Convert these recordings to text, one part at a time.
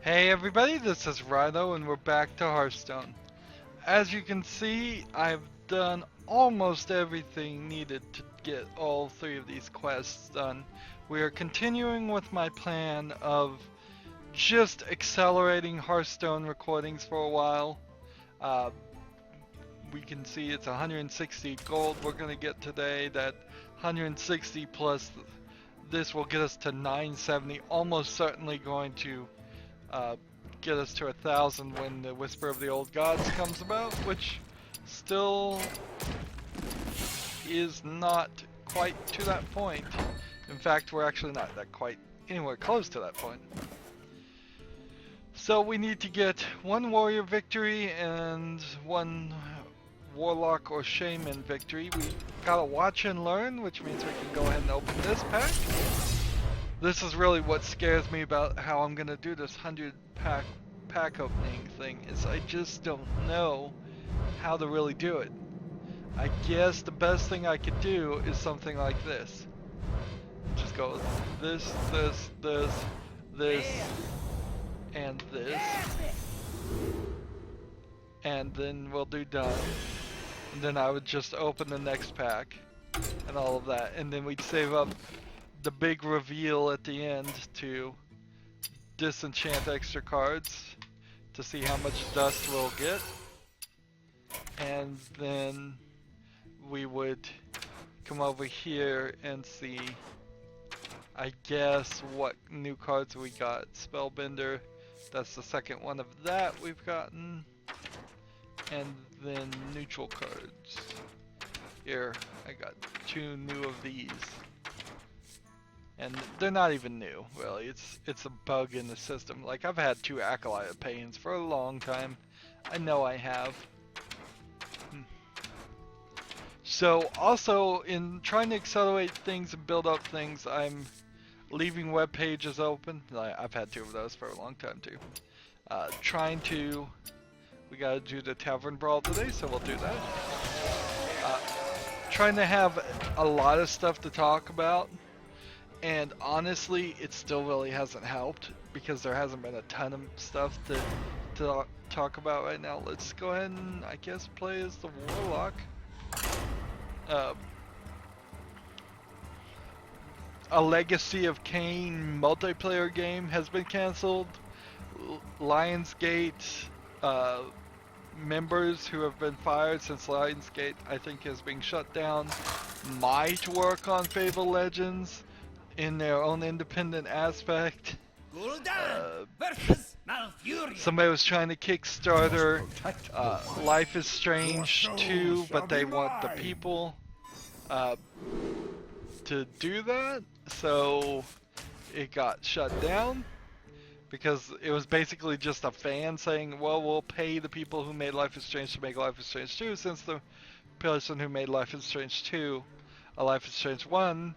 Hey everybody, this is Rydo and we're back to Hearthstone. As you can see, I've done almost everything needed to get all three of these quests done. We are continuing with my plan of just accelerating Hearthstone recordings for a while. Uh, we can see it's 160 gold we're going to get today. That 160 plus this will get us to 970, almost certainly going to uh, get us to 1,000 when the Whisper of the Old Gods comes about, which still is not quite to that point. In fact, we're actually not that quite anywhere close to that point. So we need to get one warrior victory and one warlock or shaman victory. We gotta watch and learn, which means we can go ahead and open this pack. This is really what scares me about how I'm gonna do this 100 pack opening thing, is I just don't know how to really do it. I guess the best thing I could do is something like this. Just go this, and this. And then we'll do done. And then I would just open the next pack and all of that. And then we'd save up the big reveal at the end to disenchant extra cards to see how much dust we'll get, and then we would come over here and see, I guess, what new cards we got. Spellbender, that's the second one of that we've gotten, and then neutral cards. Here, I got 2 new of these. And they're not even new, really. It's a bug in the system. Like, I've had 2 Acolyte Pains for a long time. I know I have. So, also, in trying to accelerate things and build up things, I'm leaving web pages open. I've had 2 of those for a long time, too. We gotta do the Tavern Brawl today, so we'll do that. Trying to have a lot of stuff to talk about. And honestly, it still really hasn't helped because there hasn't been a ton of stuff to talk about right now. Let's go ahead and, I guess, play as the Warlock. A Legacy of Kain multiplayer game has been canceled. Lionsgate members who have been fired since Lionsgate, I think, is being shut down, might work on Fable Legends in their own independent aspect. Somebody was trying to Kickstarter Life is Strange 2, but they want the people to do that, so it got shut down because it was basically just a fan saying, well, we'll pay the people who made Life is Strange to make Life is Strange 2, since the person who made Life is Strange 2, Life is Strange 1,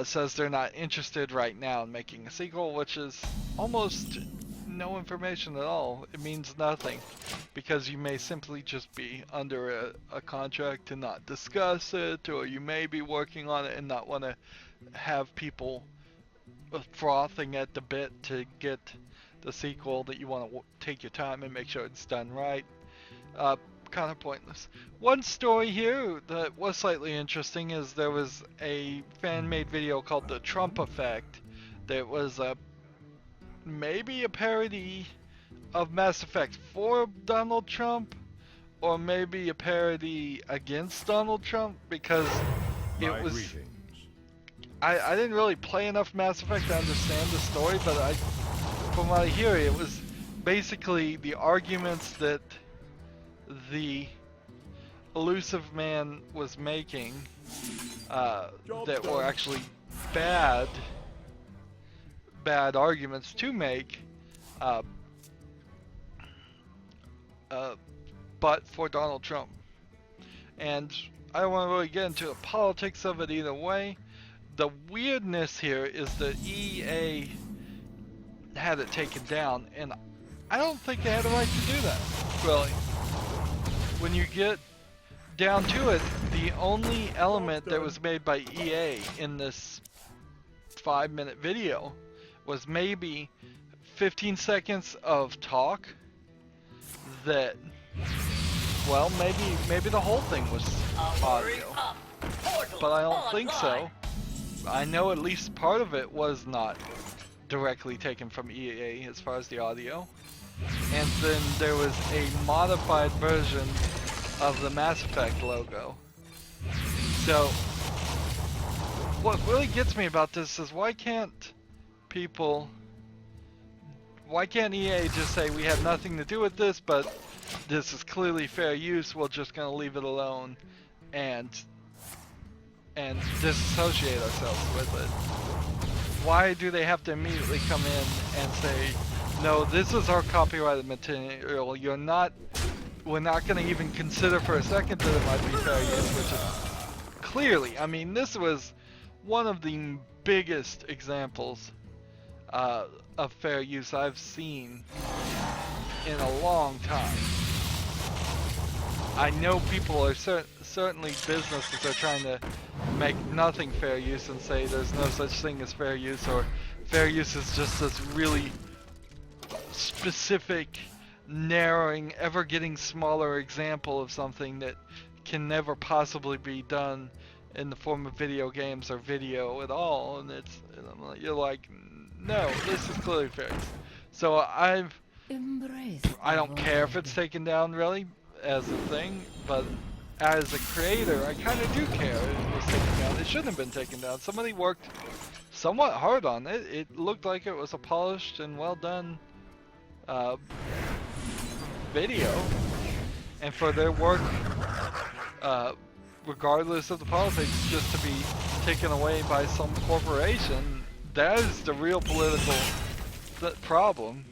says they're not interested right now in making a sequel, which is almost no information at all. It means nothing, because you may simply just be under a contract to not discuss it, or you may be working on it and not want to have people frothing at the bit to get the sequel that you want to take your time and make sure it's done right. Kind of pointless. One story here that was slightly interesting is there was a fan-made video called The Trump Effect that was maybe a parody of Mass Effect for Donald Trump, or maybe a parody against Donald Trump, because it was... I didn't really play enough Mass Effect to understand the story, but from what I hear, it was basically the arguments that the elusive man was making that were actually bad arguments to make, but for Donald Trump. And I don't want to really get into the politics of it either way. The weirdness here is that EA had it taken down, and I don't think they had the right to do that, really. When you get down to it, the only element that was made by EA in this 5-minute video was maybe 15 seconds of talk that, well, maybe the whole thing was audio, but I don't think so. I know at least part of it was not directly taken from EA as far as the audio. And then there was a modified version of the Mass Effect logo. So, what really gets me about this is why can't EA just say we had nothing to do with this, but this is clearly fair use, we're just gonna leave it alone and disassociate ourselves with it? Why do they have to immediately come in and say, no, this is our copyrighted material, we're not gonna even consider for a second that it might be fair use, which is clearly, I mean, this was one of the biggest examples of fair use I've seen in a long time. I know people are certainly businesses are trying to make nothing fair use and say there's no such thing as fair use, or fair use is just this really specific, narrowing, ever getting smaller example of something that can never possibly be done in the form of video games or video at all. And you're like, no, this is clearly fair use. So I don't care if it's taken down really as a thing, but as a creator, I kind of do care it was taken down. It shouldn't have been taken down. Somebody worked somewhat hard on it. It looked like it was a polished and well done video, and for their work, regardless of the politics, just to be taken away by some corporation, that is the real political problem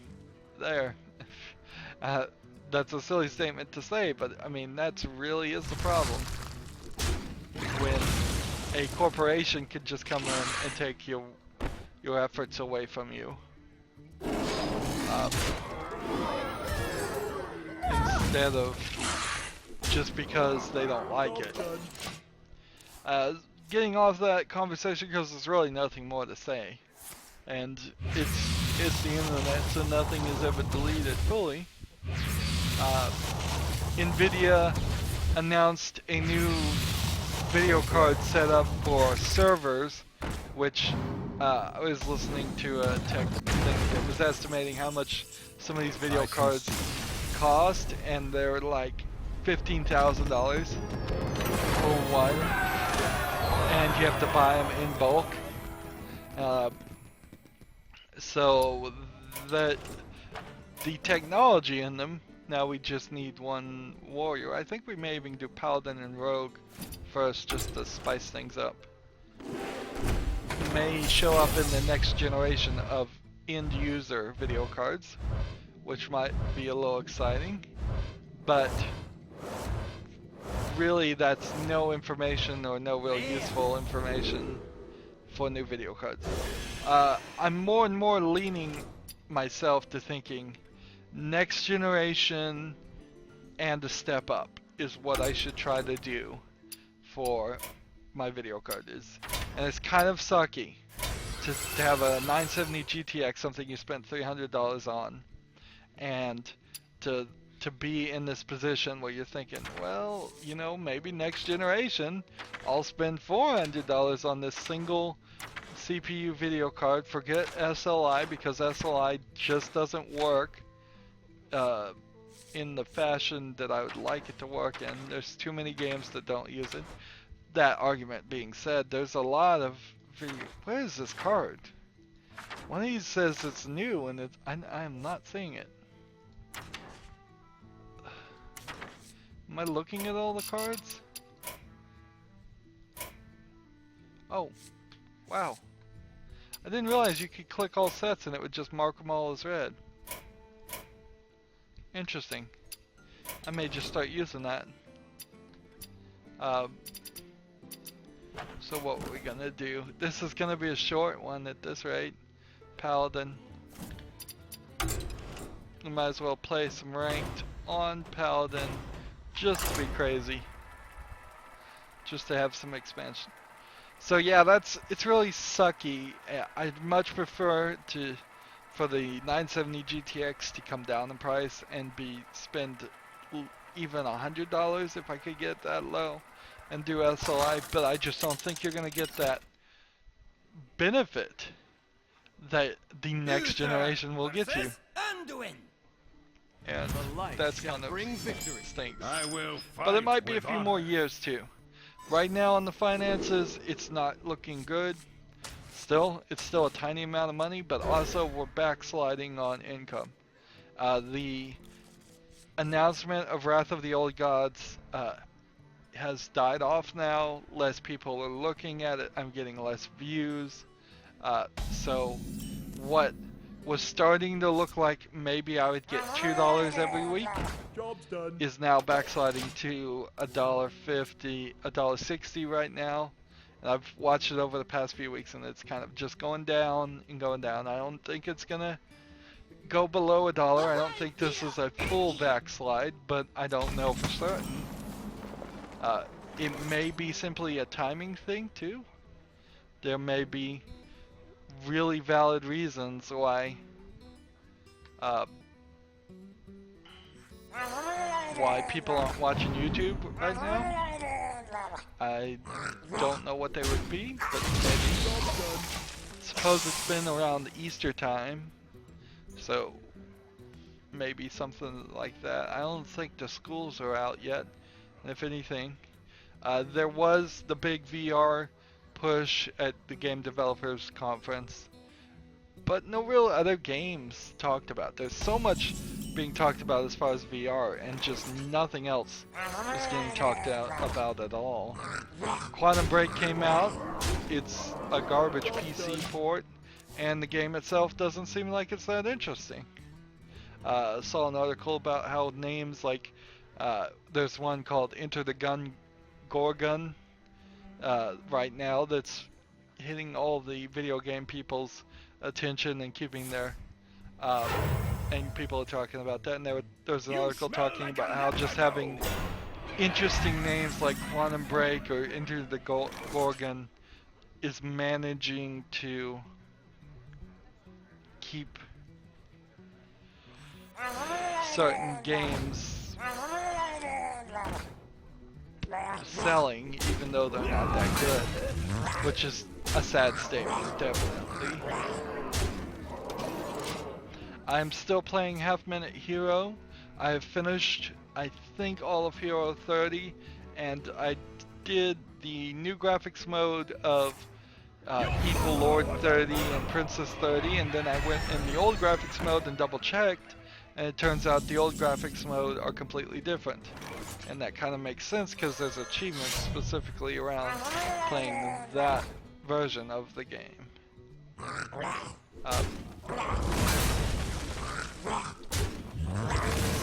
there. That's a silly statement to say, but I mean, that's really is the problem. When a corporation could just come in and take your efforts away from you. Instead of just because they don't like it. Getting off that conversation because there's really nothing more to say. And it's the internet, so nothing is ever deleted fully. NVIDIA announced a new video card setup for servers, which I was listening to a tech thing that was estimating how much some of these video cards cost, and they're like $15,000 for one, and you have to buy them in bulk. So the technology in them, now we just need one warrior. I think we may even do paladin and rogue first, just to spice things up. May show up in the next generation of end user video cards, which might be a little exciting, but really that's no information or no real useful information for new video cards. I'm more and more leaning myself to thinking next generation and a step up is what I should try to do for my video card. And it's kind of sucky to have a 970 GTX, something you spent $300 on, and to be in this position where you're thinking, well, you know, maybe next generation I'll spend $400 on this single CPU video card, forget SLI, because SLI just doesn't work in the fashion that I would like it to work in. There's too many games that don't use it. That argument being said, there's a lot of where is this card? One of these says it's new, and I'm not seeing it. Am I looking at all the cards? Oh, wow. I didn't realize you could click all sets and it would just mark them all as red. Interesting. I may just start using that. So what we're gonna do, this is gonna be a short one at this rate. Paladin. We might as well play some ranked on Paladin just to be crazy. Just to have some expansion. So yeah, it's really sucky. I'd much prefer to for the 970 GTX to come down in price and spend even $100 if I could get that low and do SLI, but I just don't think you're gonna get that benefit that the next generation will get you. And that's kind of stinks. But it might be a few more years too. Right now on the finances, it's not looking good. It's still a tiny amount of money, but also we're backsliding on income. The announcement of Wrath of the Old Gods has died off now. Less people are looking at it. I'm getting less views. So what was starting to look like maybe I would get $2 every week is now backsliding to $1.50, $1.60 right now. And I've watched it over the past few weeks and it's kind of just going down and going down. I don't think it's gonna go below $1. I don't think this is a full backslide, but I don't know for certain. It may be simply a timing thing too. There may be really valid reasons why people aren't watching YouTube right now. I don't know what they would be, but maybe. Suppose it's been around Easter time, so maybe something like that. I don't think the schools are out yet. And if anything, there was the big VR push at the Game Developers Conference, but no real other games talked about. There's so much being talked about as far as VR, and just nothing else is getting talked about at all. Quantum Break came out. It's a garbage PC port, and the game itself doesn't seem like it's that interesting. Saw an article about how names like, there's one called Enter the Gorgon right now that's hitting all the video game people's attention and keeping their and people are talking about that, and there's an article talking about how just having interesting names like Quantum Break or Enter the Gorgon is managing to keep certain games selling even though they're not that good, which is a sad statement, definitely. I'm still playing Half Minute Hero. I have finished, I think, all of Hero 30, and I did the new graphics mode of Evil Lord 30 and Princess 30, and then I went in the old graphics mode and double checked, and it turns out the old graphics mode are completely different. And that kind of makes sense because there's achievements specifically around playing that version of the game.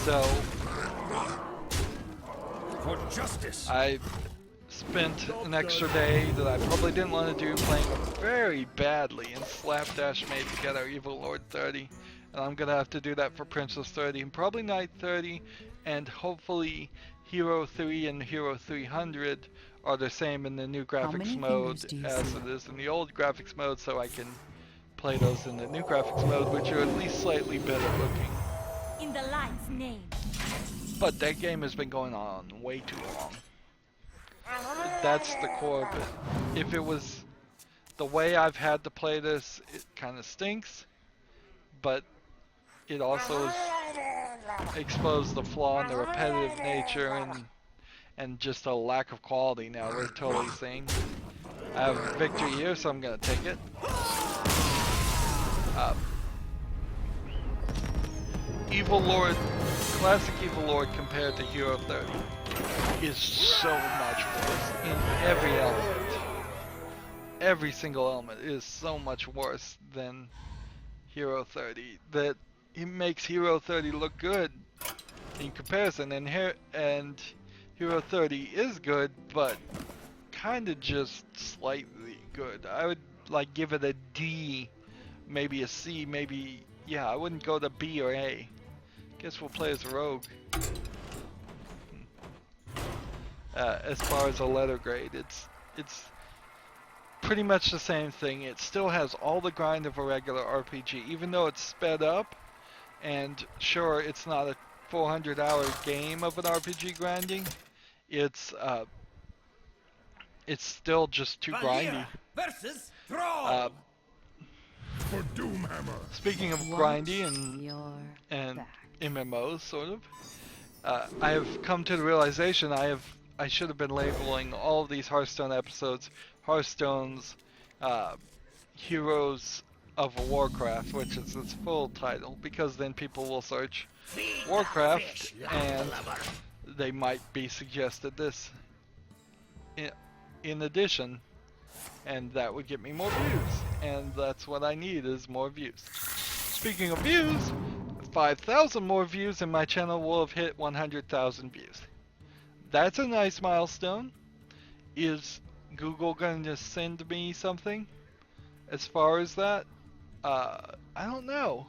So for justice, I spent an extra day that I probably didn't want to do playing very badly and slapdash made together Evil Lord 30, and I'm gonna have to do that for Princess 30 and probably Knight 30, and hopefully Hero 3 and Hero 300 are the same in the new graphics mode as it is in the old graphics mode, so I can play those in the new graphics mode, which are at least slightly better looking. In the light's name. But that game has been going on way too long. That's the core of it. If it was the way I've had to play this, it kind of stinks, but it also has exposed the flaw in the repetitive nature and just a lack of quality now we're totally seeing. I have a victory here, so I'm going to take it. Evil Lord, classic Evil Lord compared to Hero 30 is so much worse in every element. Every single element is so much worse than Hero 30 that it makes Hero 30 look good in comparison, and Hero 30 is good, but kind of just slightly good. I would like give it a D, maybe a C, maybe, yeah, I wouldn't go to B or A. Guess we'll play as a rogue. As far as a letter grade, it's pretty much the same thing. It still has all the grind of a regular RPG, even though it's sped up. And sure, it's not a 400-hour game of an RPG grinding. It's still just too grindy. Versus Uh, Thrall. For Doomhammer. Speaking of grindy and MMOs, sort of, I have come to the realization I should have been labeling all of these Hearthstone episodes Hearthstone's Heroes of Warcraft, which is its full title, because then people will search Warcraft and they might be suggested this in addition, and that would get me more views, and that's what I need, is more views. Speaking of views, 5,000 more views and my channel will have hit 100,000 views. That's a nice milestone. Is Google going to send me something as far as that? I don't know.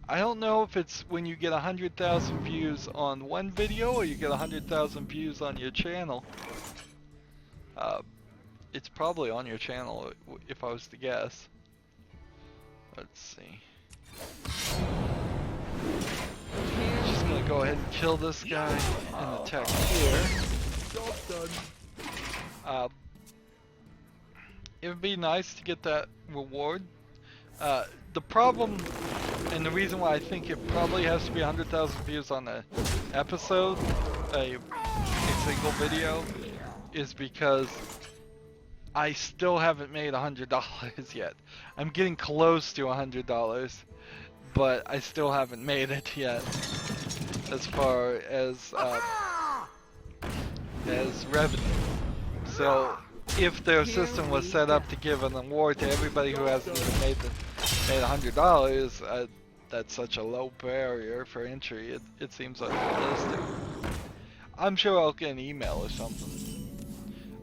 I don't know if it's when you get 100,000 views on one video or you get 100,000 views on your channel. It's probably on your channel if I was to guess. Let's see. Just gonna go ahead and kill this guy and attack here. It would be nice to get that reward. The problem, and the reason why I think it probably has to be 100,000 views on an episode, a single video, is because I still haven't made $100 yet. I'm getting close to $100, but I still haven't made it yet as far as revenue. So if their system was set up to give an award to everybody who hasn't even made $100, that's such a low barrier for entry. It seems unrealistic. I'm sure I'll get an email or something.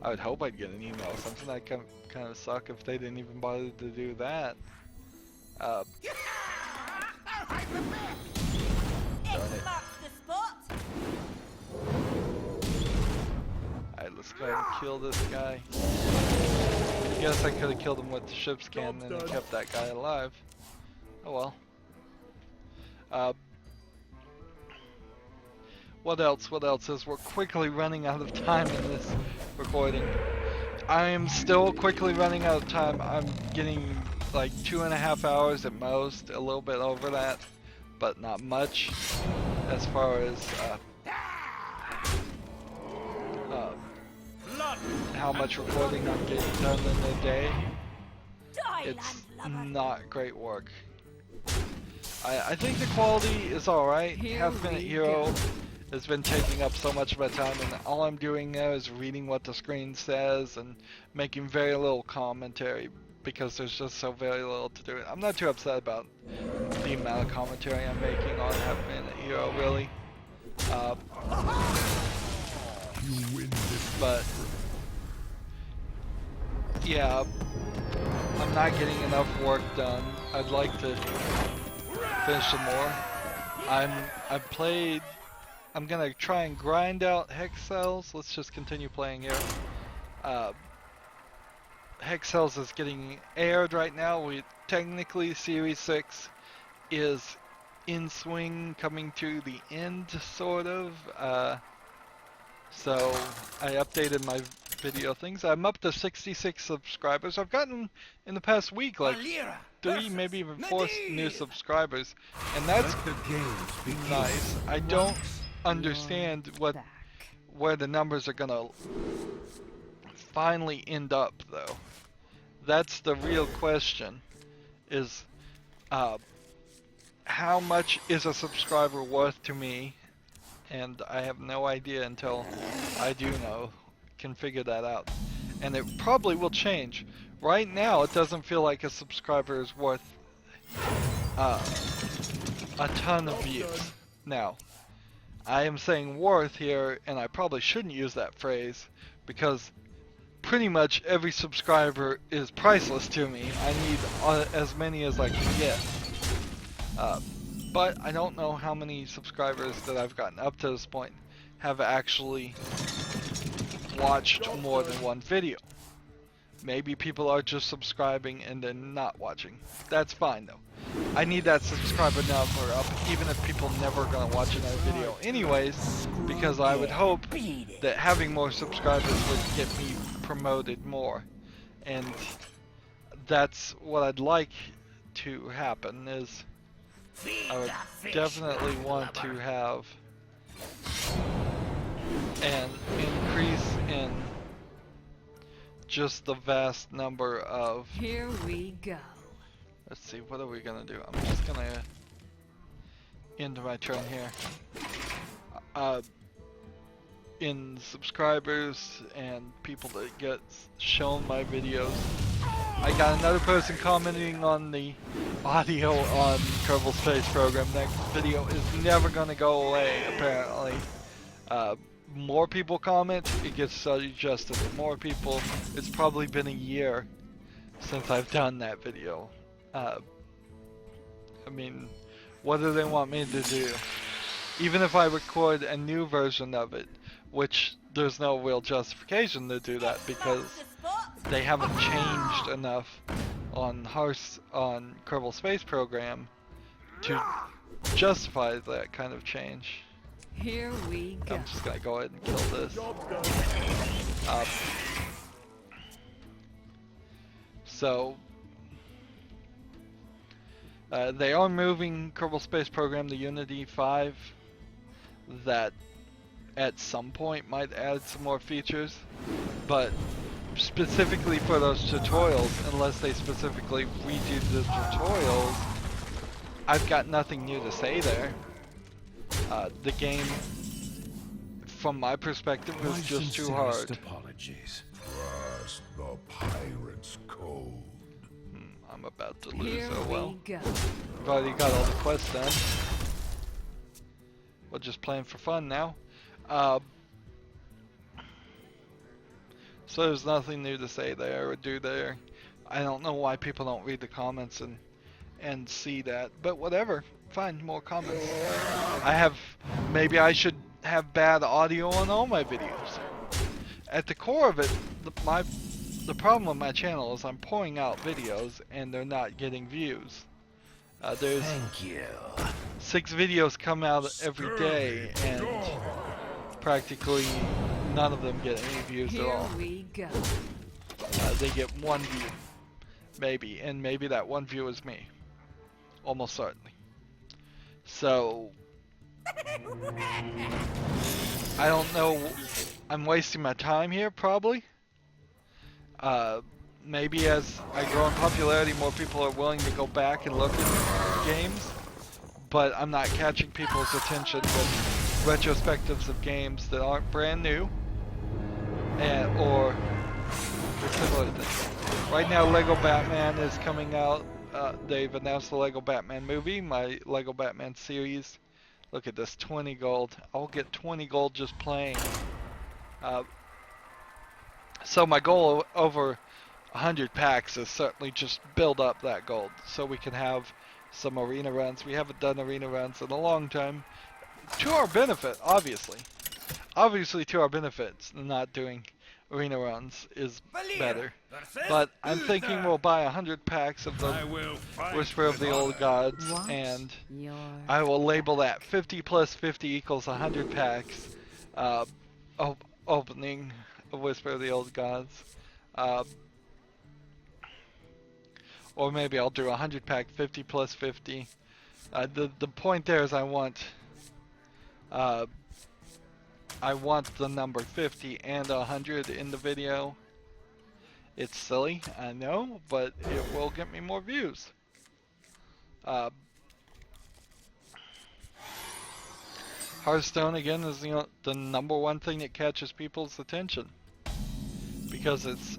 I would hope I'd get an email or something. That'd kind of suck if they didn't even bother to do that. It marks the spot. Alright, let's go ahead and kill this guy. I guess I could have killed him with the ship's cannon and kept that guy alive. Oh well. What else? What else? As we're quickly running out of time in this recording. I am still quickly running out of time. I'm getting like 2.5 hours at most, a little bit over that, but not much as far as how much recording I'm getting done in a day. It's not great work. I think the quality is alright. Half-Minute Hero has been taking up so much of my time, and all I'm doing now is reading what the screen says and making very little commentary because there's just so very little to do. I'm not too upset about the amount of commentary I'm making on Half-Minute Hero, really. But yeah, I'm not getting enough work done. I'd like to finish some more. I'm gonna try and grind out hex cells. Let's just continue playing here. Hex cells is getting aired right now. Technically Series 6 is in swing, coming to the end, sort of. So I updated my video things. I'm up to 66 subscribers. I've gotten in the past week like 3, maybe even 4 new subscribers, and that's nice. I don't understand where the numbers are gonna finally end up, though. That's the real question, is how much is a subscriber worth to me? And I have no idea until I do know, can figure that out. And it probably will change. Right now it doesn't feel like a subscriber is worth a ton of views. Now, I am saying worth here, and I probably shouldn't use that phrase, because pretty much every subscriber is priceless to me. I need as many as I can get. But I don't know how many subscribers that I've gotten up to this point have actually watched more than one video. Maybe people are just subscribing and then not watching. That's fine though. I need that subscriber number up even if people never gonna watch another video anyways, because I would hope that having more subscribers would get me promoted more. And that's what I'd like to happen is I would definitely want to have an increase in just the vast number of... Here we go. Let's see, what are we gonna do? I'm just gonna end my turn here. In subscribers and people that get shown my videos. I got another person commenting on the audio on Kerbal Space Program. That video is never gonna go away, apparently. More people comment, it gets suggested. The more people, it's probably been a year since I've done that video. I mean, what do they want me to do? Even if I record a new version of it, which there's no real justification to do that because they haven't changed enough on Kerbal Space Program to justify that kind of change. Here we go. I'm just gonna go ahead and kill this. So they are moving Kerbal Space Program to Unity 5. That at some point might add some more features, but specifically for those tutorials, unless they specifically redo the tutorials, I've got nothing new to say there. The game, from my perspective, is just too hard. Apologies. Trust the pirate's code. I'm about to lose. Here Oh well. we go. I've already got all the quests done. We're just playing for fun now. So there's nothing new to say there or do there. I don't know why people don't read the comments and see that, but whatever. Fine, more comments. Maybe I should have bad audio on all my videos. At the core of it, the problem with my channel is I'm pouring out videos and they're not getting views. There's Thank you. 6 videos come out every day and practically none of them get any views at all. Here we go. They get 1 view, maybe, and maybe that 1 view is me. Almost certainly. So I don't know. I'm wasting my time here, probably. Maybe as I grow in popularity, more people are willing to go back and look at games, but I'm not catching people's attention with retrospectives of games that aren't brand new, or similar things. Right now, Lego Batman is coming out. They've announced the Lego Batman movie, my Lego Batman series. Look at this, 20 gold. I'll get 20 gold just playing. So my goal over 100 packs is certainly just build up that gold so we can have some arena runs. We haven't done arena runs in a long time. To our benefit, obviously. Obviously to our benefits, not doing arena runs is better. But I'm thinking we'll buy 100 packs of the Whisper of the Old Gods, and I will label that 50 plus 50 equals 100 packs. Opening a Whisper of the Old Gods. Or maybe I'll do 100 pack 50 plus 50. The point there is I want the number 50 and 100 in the video. It's silly, I know, but it will get me more views. Hearthstone again is the #1 thing that catches people's attention because it's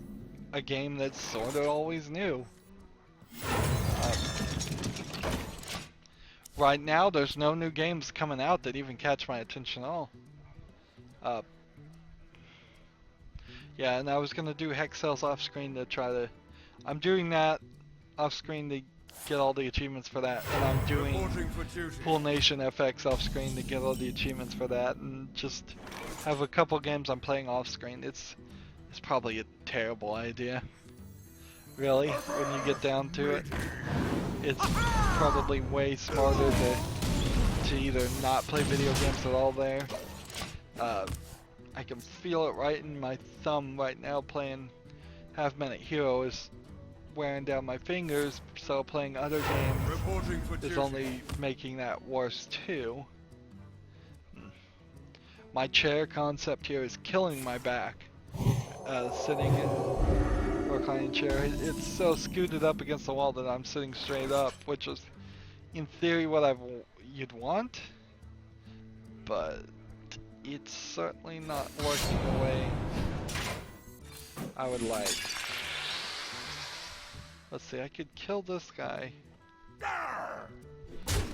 a game that's sort of always new. Right now, there's no new games coming out that even catch my attention at all. Yeah, and I was gonna do Hex Cells off screen to try to. I'm doing that off screen to get all the achievements for that, and I'm doing Pool Nation FX off screen to get all the achievements for that, and just have a couple games I'm playing off screen. It's probably a terrible idea. Really, when you get down to it, it's probably way smarter to either not play video games at all there. I can feel it right in my thumb right now. Playing Half-Minute Hero is wearing down my fingers, so playing other games is only making that worse too. My chair concept here is killing my back. Sitting in a reclining chair, it's so scooted up against the wall that I'm sitting straight up, which is in theory what you'd want, but it's certainly not working the way I would like. Let's see, I could kill this guy,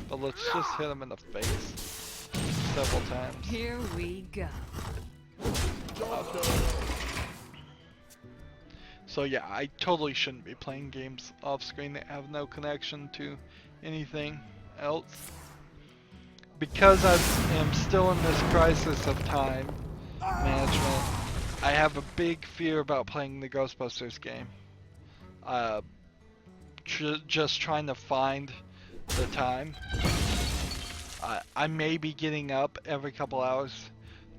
but let's just hit him in the face several times. Here we go. So yeah, I totally shouldn't be playing games off screen that have no connection to anything else. Because I am still in this crisis of time management, I have a big fear about playing the Ghostbusters game. Just trying to find the time. I may be getting up every couple hours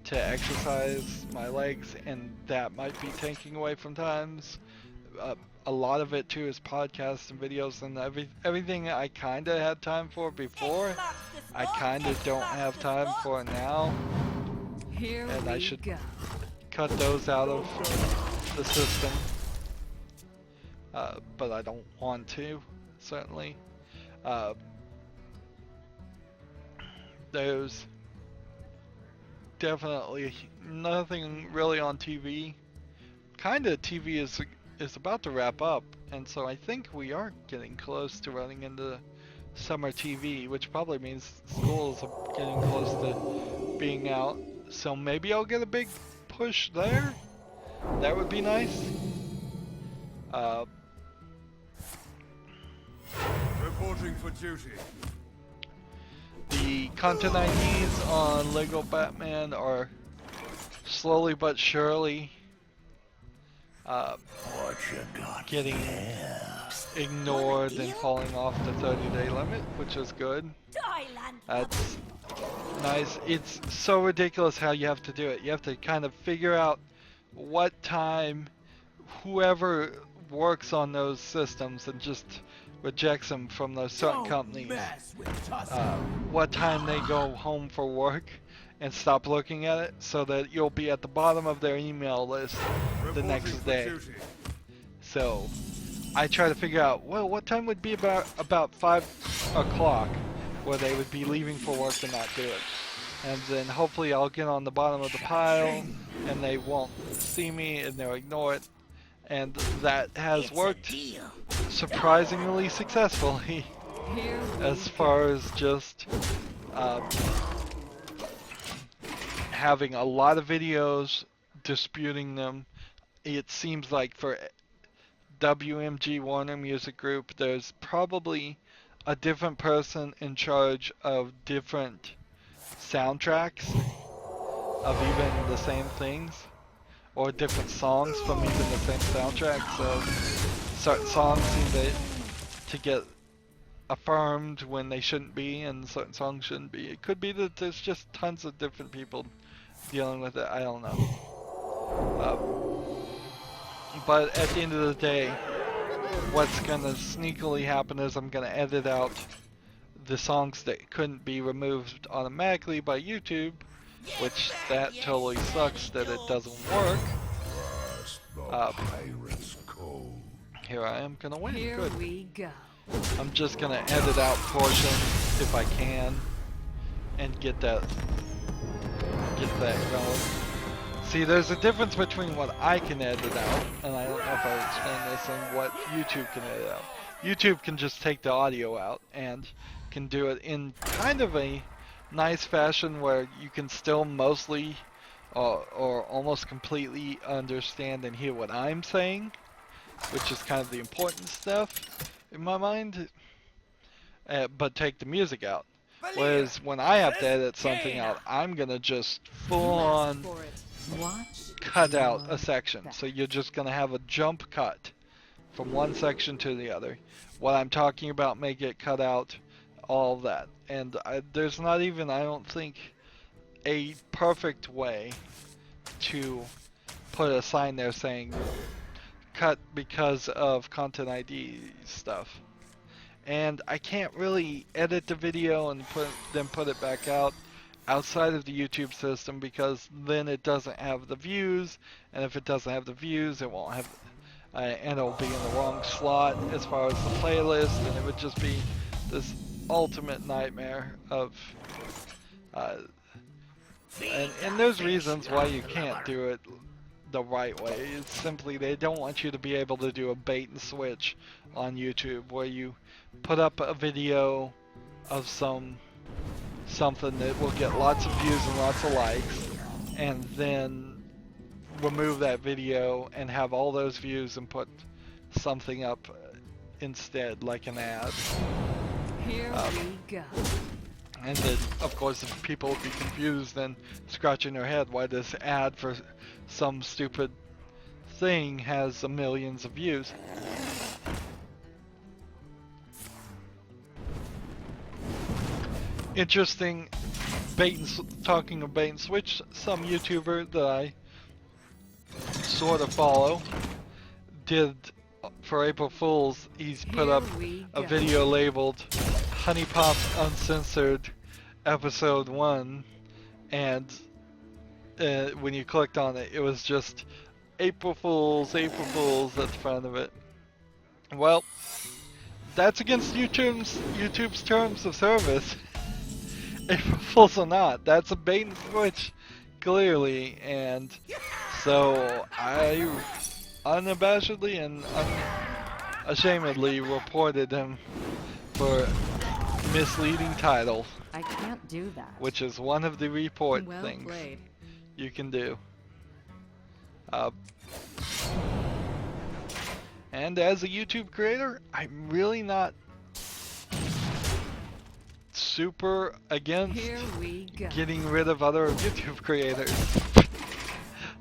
to exercise my legs, and that might be taking away from times. A lot of it too is podcasts and videos, and everything I kind of had time for before, I kind of don't have time for now. Here And I we should go. cut those out of the system. But I don't want to, certainly. There's definitely nothing really on TV. Kinda TV is about to wrap up, and so I think we are getting close to running into summer TV, which probably means schools are getting close to being out. So maybe I'll get a big push there. That would be nice. Reporting for duty. The content IDs on Lego Batman are slowly but surely What you got getting ignored and falling off the 30-day limit, which is good. Thailand. That's nice. It's so ridiculous how you have to do it. You have to kind of figure out what time whoever works on those systems and just rejects them from those certain companies, what time they go home for work, and stop looking at it, so that you'll be at the bottom of their email list the next day. So I try to figure out, well, what time would be about 5 o'clock where they would be leaving for work and not do it. And then hopefully I'll get on the bottom of the pile and they won't see me and they'll ignore it. And that has worked surprisingly successfully as far as just having a lot of videos, disputing them. It seems like for WMG Warner Music Group, there's probably a different person in charge of different soundtracks of even the same things, or different songs from even the same soundtrack. So certain songs seem to get affirmed when they shouldn't be, and certain songs shouldn't be. It could be that there's just tons of different people dealing with it. I don't know. But at the end of the day, what's gonna sneakily happen is I'm gonna edit out the songs that couldn't be removed automatically by YouTube, which that totally sucks that it doesn't work. Pirate's code. Here I am gonna win. Here Good. we go. I'm just gonna edit out portions if I can and get that going. See, there's a difference between what I can edit out, and I don't know if I explained this, and what YouTube can edit out. YouTube can just take the audio out and can do it in kind of a nice fashion where you can still mostly or almost completely understand and hear what I'm saying, which is kind of the important stuff in my mind, but take the music out. Whereas when I have to edit something out, I'm gonna just full on cut out a section. So you're just gonna have a jump cut from one section to the other. What I'm talking about may get cut out, all of that. And there's not even, I don't think, a perfect way to put a sign there saying cut because of content ID stuff. And I can't really edit the video and put it back out outside of the YouTube system, because then it doesn't have the views, and if it doesn't have the views, it won't have, and it'll be in the wrong slot as far as the playlist, and it would just be this ultimate nightmare of, and there's reasons why you can't do it the right way. It's simply they don't want you to be able to do a bait and switch on YouTube where you put up a video of something that will get lots of views and lots of likes, and then remove that video and have all those views and put something up instead, like an ad. Here we go. And then, of course, if people would be confused and scratching their head why this ad for some stupid thing has millions of views. Interesting, talking of bait and switch, some YouTuber that I sort of follow did, for April Fools, he's put up a video labeled Honey Pop Uncensored Episode 1, and when you clicked on it, it was just April Fools at the front of it. Well, that's against YouTube's terms of service. April Fools or not, that's a bait and switch, clearly, and so I unabashedly and unashamedly reported him for misleading title. I can't do that. Which is one of the report Well things played. you can do. And as a YouTube creator, I'm really not super against Here we go. getting rid of other YouTube creators.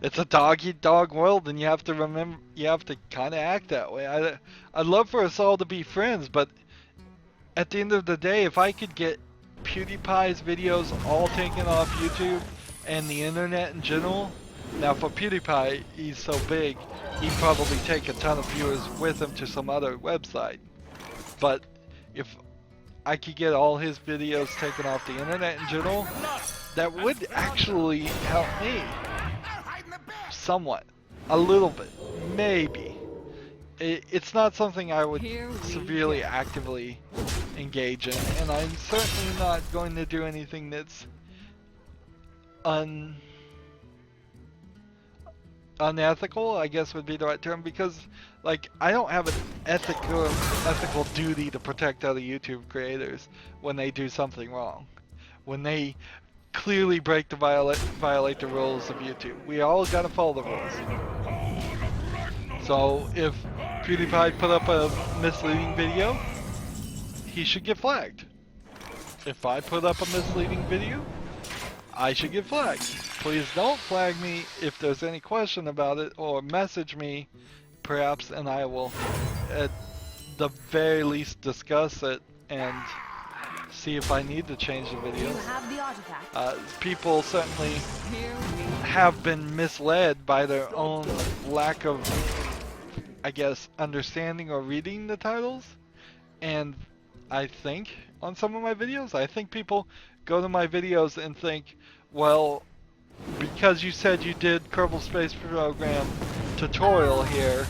It's a dog-eat-dog world, and you have to remember, you have to kind of act that way. I'd love for us all to be friends, but at the end of the day, if I could get PewDiePie's videos all taken off YouTube and the internet in general, now for PewDiePie, he's so big, he'd probably take a ton of viewers with him to some other website. But if I could get all his videos taken off the internet in general, that would actually help me. Somewhat. A little bit. Maybe. It's not something I would severely actively engage in, and I'm certainly not going to do anything that's unethical, I guess would be the right term, because like I don't have an ethical duty to protect other YouTube creators when they do something wrong. When they clearly break the violate the rules of YouTube. We all gotta follow the rules. So if PewDiePie put up a misleading video, he should get flagged. If I put up a misleading video, I should get flagged. Please don't flag me if there's any question about it, or message me perhaps, and I will at the very least discuss it and see if I need to change the videos. You have the artifact. People certainly Here we have been misled by their own lack of, I guess, understanding or reading the titles. And I think on some of my videos, I think people go to my videos and think, well, because you said you did Kerbal Space Program tutorial here,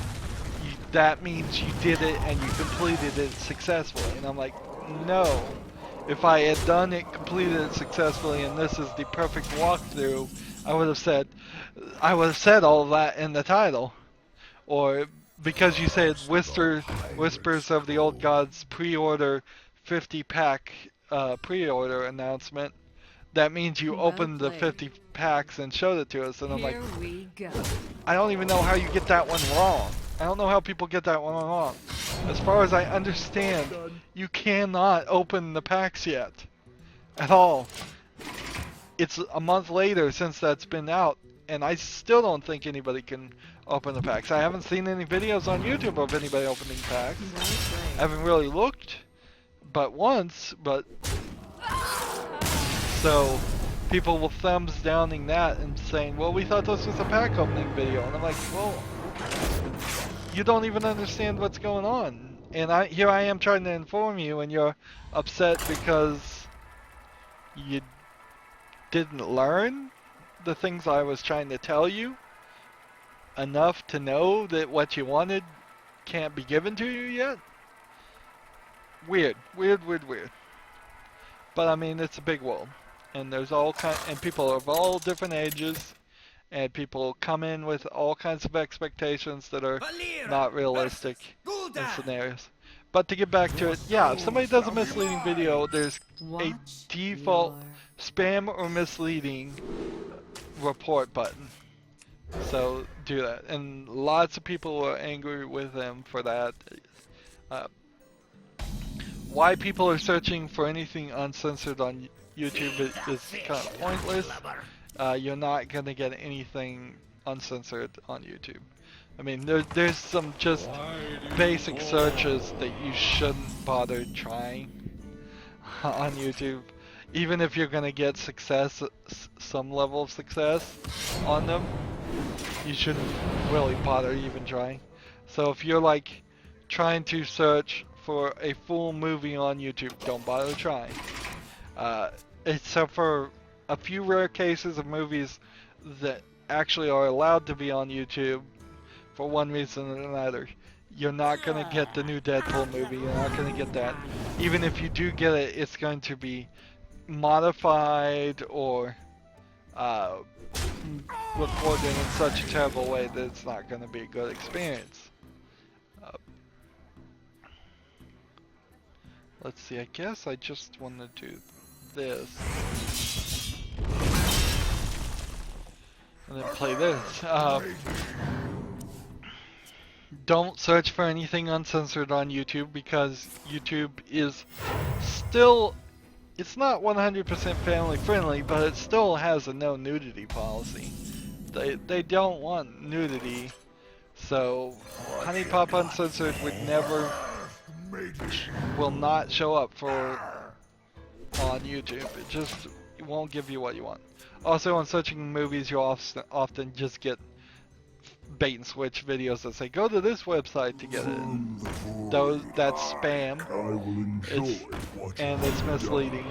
that means you did it and you completed it successfully. And I'm like, no. If I had done it, completed it successfully, and this is the perfect walkthrough, I would have said all of that in the title. Or because you said Whispers of the Old Gods pre-order 50-pack pre-order announcement, that means you Well opened the played. 50 packs and showed it to us, and I'm like, Here we go. I don't even know how you get that one wrong. I don't know how people get that one wrong. As far as I understand, you cannot open the packs yet. At all. It's a month later since that's been out, and I still don't think anybody can open the packs. I haven't seen any videos on YouTube of anybody opening packs. I haven't really looked, but once, but so people will thumbs downing that and saying, well, we thought this was a pack opening video, and I'm like, well, you don't even understand what's going on, and here I am trying to inform you, and you're upset because you didn't learn the things I was trying to tell you enough to know that what you wanted can't be given to you yet. Weird. But I mean, it's a big world, and there's and people of all different ages, and people come in with all kinds of expectations that are not realistic in scenarios. But to get back to it, yeah, if somebody does a misleading video, there's a default spam or misleading report button. So do that, and lots of people are angry with them for that. Why people are searching for anything uncensored on YouTube is kind of pointless. You're not going to get anything uncensored on YouTube. I mean, there's some just basic searches that you shouldn't bother trying on YouTube. Even if you're going to get success, some level of success on them, you shouldn't really bother even trying. So if you're like trying to search for a full movie on YouTube, don't bother trying. Except for a few rare cases of movies that actually are allowed to be on YouTube for one reason or another. You're not going to get the new Deadpool movie, you're not going to get that. Even if you do get it, it's going to be modified or recorded in such a terrible way that it's not going to be a good experience. Let's see, I guess I just want to do this. And then play this. Don't search for anything uncensored on YouTube because YouTube is still, it's not 100% family friendly, but it still has a no nudity policy. They don't want nudity, so Honey Pop Uncensored would never, will not show up for on YouTube. It won't give you what you want. Also, when searching movies, you'll often just get bait and switch videos that say go to this website to get it. That's spam. And it's misleading.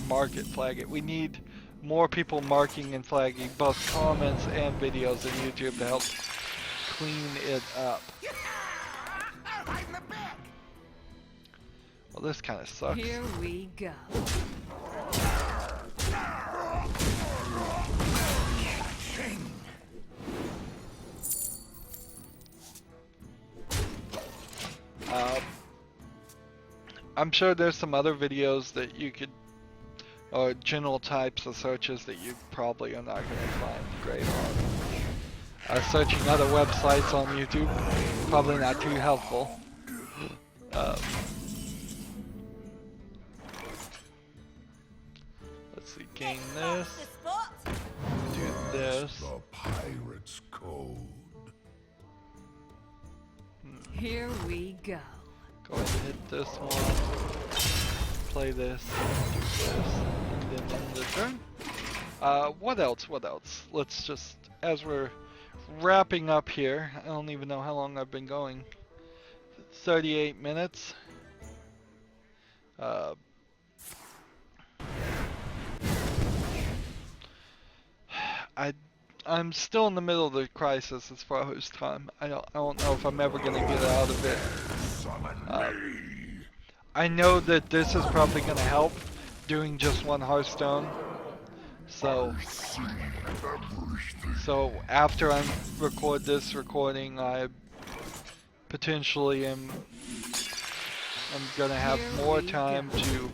Mark it, flag it. We need more people marking and flagging both comments and videos on YouTube to help clean it up. Well, this kind of sucks. Here we go. I'm sure there's some other videos that you could, or general types of searches that you probably are not going to find great on. Searching other websites on YouTube, probably not too helpful. Let's see, gain this, do this. The pirate's code. Here we go. Go ahead and hit this one, play this, do this, and then end the turn. What else? Let's just, as we're wrapping up here, I don't even know how long I've been going. 38 minutes. I'm still in the middle of the crisis as far as time. I don't know if I'm ever gonna get out of it. I know that this is probably gonna help doing just one Hearthstone. So after I record this recording, I potentially I'm gonna have more time to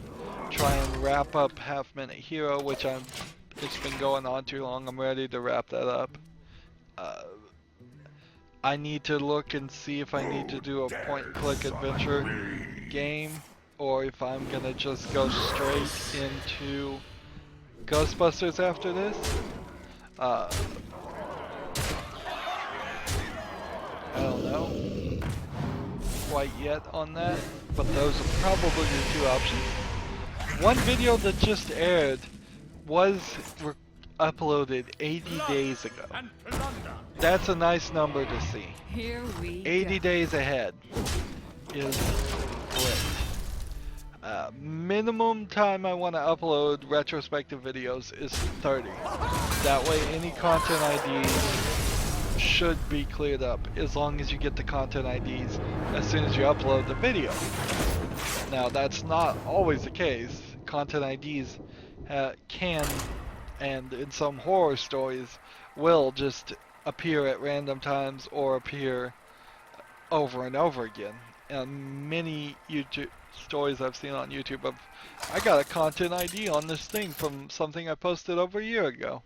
try and wrap up Half Minute Hero, which it's been going on too long. I'm ready to wrap that up. I need to look and see if I need to do a point-and-click adventure game, or if I'm gonna just go straight into Ghostbusters after this. I don't know quite yet on that, but those are probably the two options. One video that just aired was uploaded 80 days ago. That's a nice number to see. Here we 80 go. days ahead is great. Minimum time I want to upload retrospective videos is 30. That way any content IDs should be cleared up as long as you get the content IDs as soon as you upload the video. Now that's not always the case. Content IDs can, and in some horror stories will, just appear at random times or appear over and over again. And many YouTube stories I've seen on YouTube of, I got a content ID on this thing from something I posted over a year ago.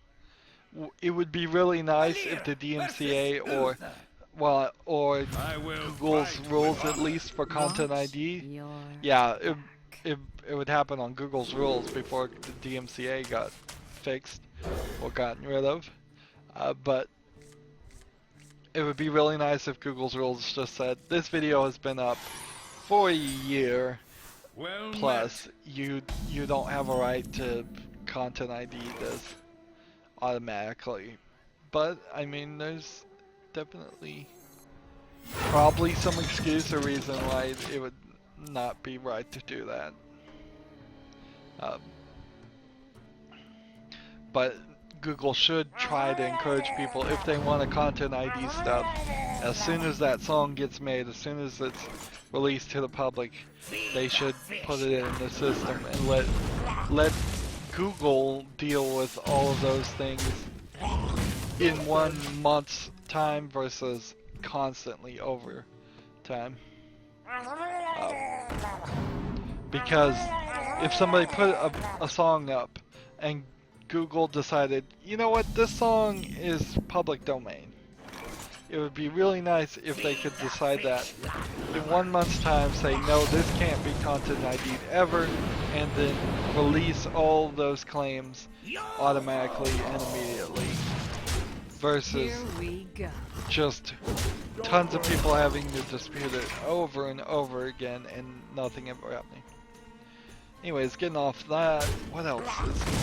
It would be really nice if the DMCA or Google's rules at least for content ID. Yeah, it would happen on Google's rules before the DMCA got fixed or gotten rid of. But it would be really nice if Google's rules just said, this video has been up for a year plus, you don't have a right to content ID this automatically. But I mean, there's definitely probably some excuse or reason why it would not be right to do that. But Google should try to encourage people, if they want to content ID stuff, as soon as that song gets made, as soon as it's released to the public, they should put it in the system and let Google deal with all of those things in 1 month's time versus constantly over time. Because if somebody put a song up and Google decided, you know what, this song is public domain, it would be really nice if they could decide that in 1 month's time, say, no, this can't be content ID'd ever, and then release all those claims automatically and immediately. Versus just tons of people having to dispute it over and over again and nothing ever happening. Anyways, getting off that, what else is going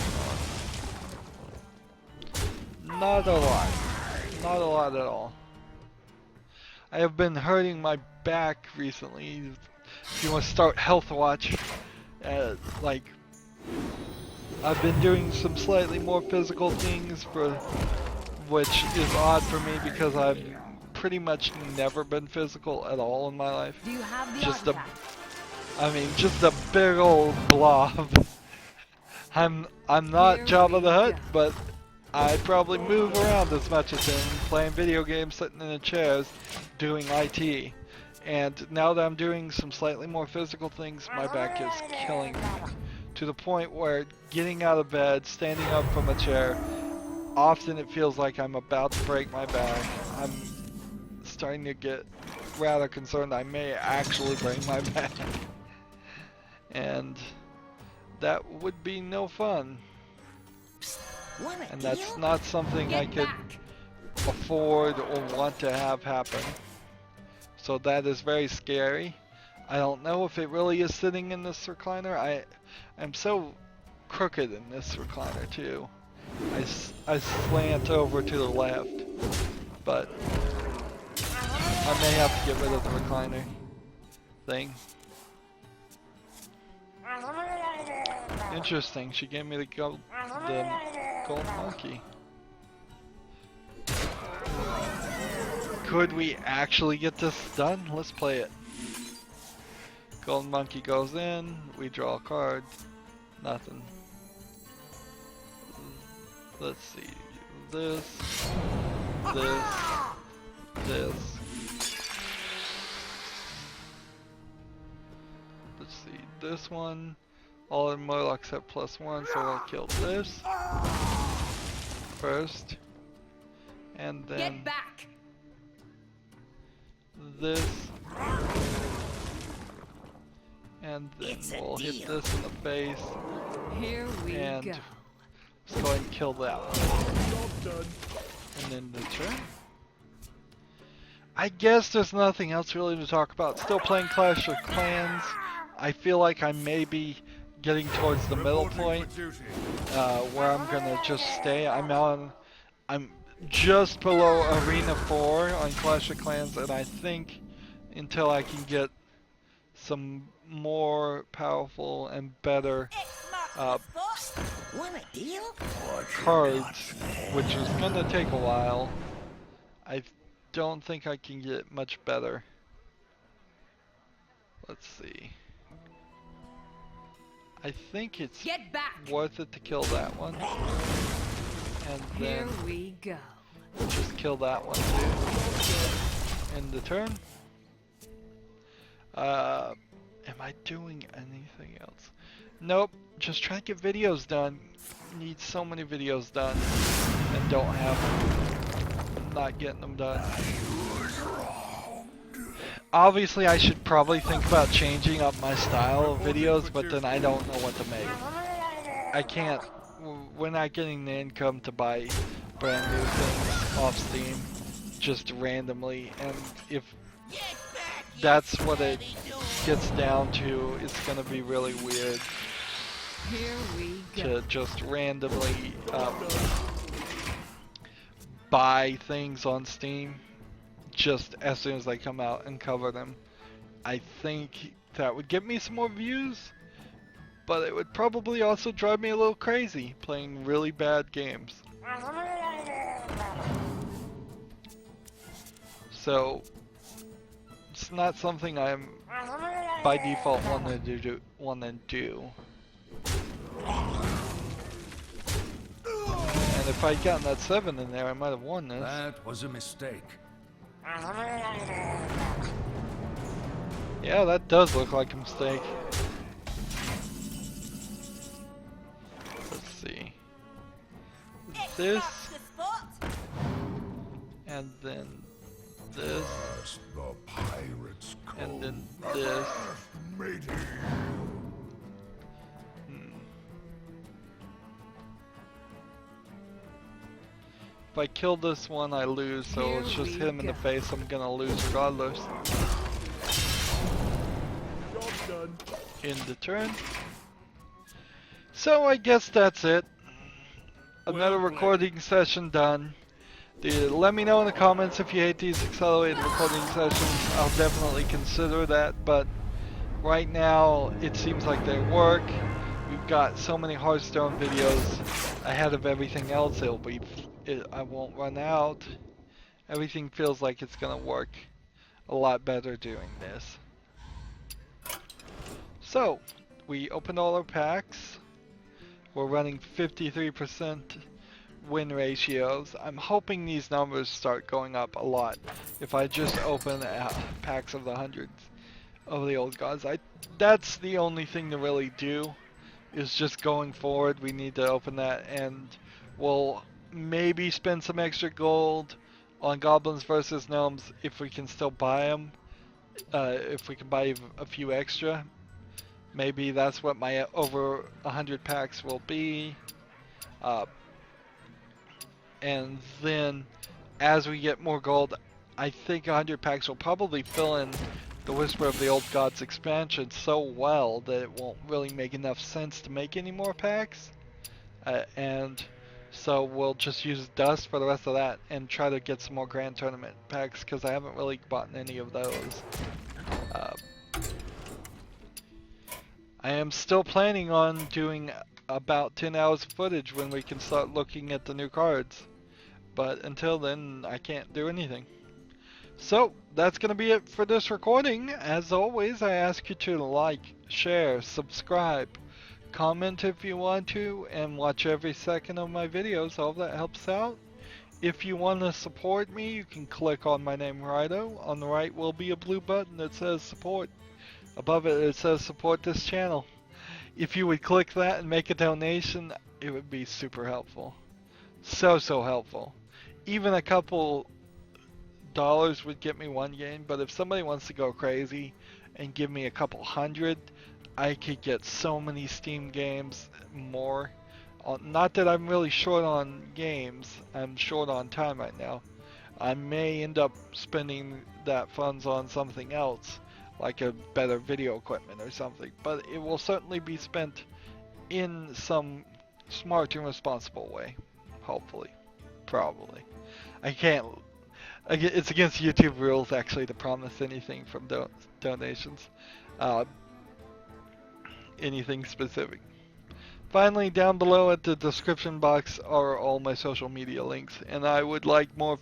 on? Not a lot. Not a lot at all. I have been hurting my back recently. If you want to start Health Watch, like, I've been doing some slightly more physical things, which is odd for me because I've pretty much never been physical at all in my life. Do you have the Just artifact? just a big old blob. I'm not Jabba the Hutt, but I probably move around as much as him, playing video games, sitting in the chairs, doing IT. And now that I'm doing some slightly more physical things, my back is killing me. To the point where getting out of bed, standing up from a chair, often it feels like I'm about to break my back. I'm starting to get rather concerned I may actually break my back. And that would be no fun. And that's not something I could afford or want to have happen. So that is very scary. I don't know if it really is sitting in this recliner. I'm so crooked in this recliner too. I slant over to the left, but I may have to get rid of the recliner thing. Interesting, she gave me the gold monkey. Could we actually get this done? Let's play it. Gold monkey goes in, we draw a card, nothing. Let's see, this. Let's see, this one. All in Murlocs have +1, so I'll kill this first. And then Get back. this. And then we'll hit this in the face. Here we And go. let's go ahead and kill that one. And then the turn. I guess there's nothing else really to talk about. Still playing Clash of Clans. I feel like I may be getting towards the middle point, where I'm gonna just stay. I'm just below Arena 4 on Clash of Clans, and I think until I can get some more powerful and better cards, which is gonna take a while, I don't think I can get much better. Let's see. I think it's Get back. worth it to kill that one. And Here then we go. just kill that one too. End the turn. Am I doing anything else? Nope. Just trying to get videos done. Need so many videos done. And don't have them. I'm not getting them done. Obviously, I should probably think about changing up my style of videos, but then I don't know what to make. I can't. We're not getting the income to buy brand new things off Steam just randomly, and if that's what it gets down to, it's gonna be really weird Here we go. to just randomly buy things on Steam just as soon as they come out and cover them. I think that would get me some more views, but it would probably also drive me a little crazy playing really bad games. So it's not something I'm by default want to do. And if I'd gotten that 7 in there, I might have won this. That was a mistake. Yeah, that does look like a mistake. Let's see. This, and then this, First the pirate's code. and then this. Matey. If I kill this one, I lose, so Here it's just we hit him in the go. face. I'm gonna lose regardless. End the turn. So I guess that's it. Another recording session done. Let me know in the comments if you hate these accelerated recording sessions. I'll definitely consider that, but right now it seems like they work. We've got so many Hearthstone videos ahead of everything else. I won't run out. Everything feels like it's gonna work a lot better doing this. So, we opened all our packs. We're running 53% win ratios. I'm hoping these numbers start going up a lot if I just open packs of the hundreds of the old gods. That's the only thing to really do, is just going forward. We need to open that, and we'll maybe spend some extra gold on goblins versus gnomes if we can still buy them. If we can buy a few extra. Maybe that's what my over 100 packs will be. And then as we get more gold, I think 100 packs will probably fill in the Whisper of the Old Gods expansion so well that it won't really make enough sense to make any more packs. And so we'll just use dust for the rest of that and try to get some more Grand Tournament packs, because I haven't really bought any of those. I am still planning on doing about 10 hours of footage when we can start looking at the new cards. But until then, I can't do anything. So, that's going to be it for this recording. As always, I ask you to like, share, subscribe, comment if you want to, and watch every second of my videos. All that helps out. If you want to support me, you can click on my name, Rydo. On the right will be a blue button that says support. Above it, it says support this channel. If you would click that and make a donation, it would be super helpful. So helpful. Even a couple dollars would get me one game, but if somebody wants to go crazy and give me a couple hundred, I could get so many Steam games more. Not that I'm really short on games, I'm short on time right now. I may end up spending that funds on something else, like a better video equipment or something, but it will certainly be spent in some smart and responsible way, hopefully, probably. I can't, it's against YouTube rules actually to promise anything from donations, anything specific. Finally, down below at the description box are all my social media links, and I would like more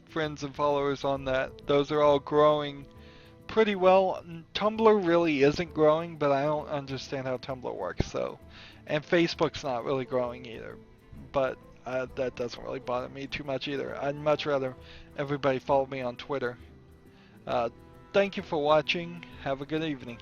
friends and followers on that. Those are all growing pretty well. Tumblr really isn't growing, but I don't understand how Tumblr works, so. And Facebook's not really growing either, but that doesn't really bother me too much either. I'd much rather everybody follow me on Twitter. Thank you for watching. Have a good evening.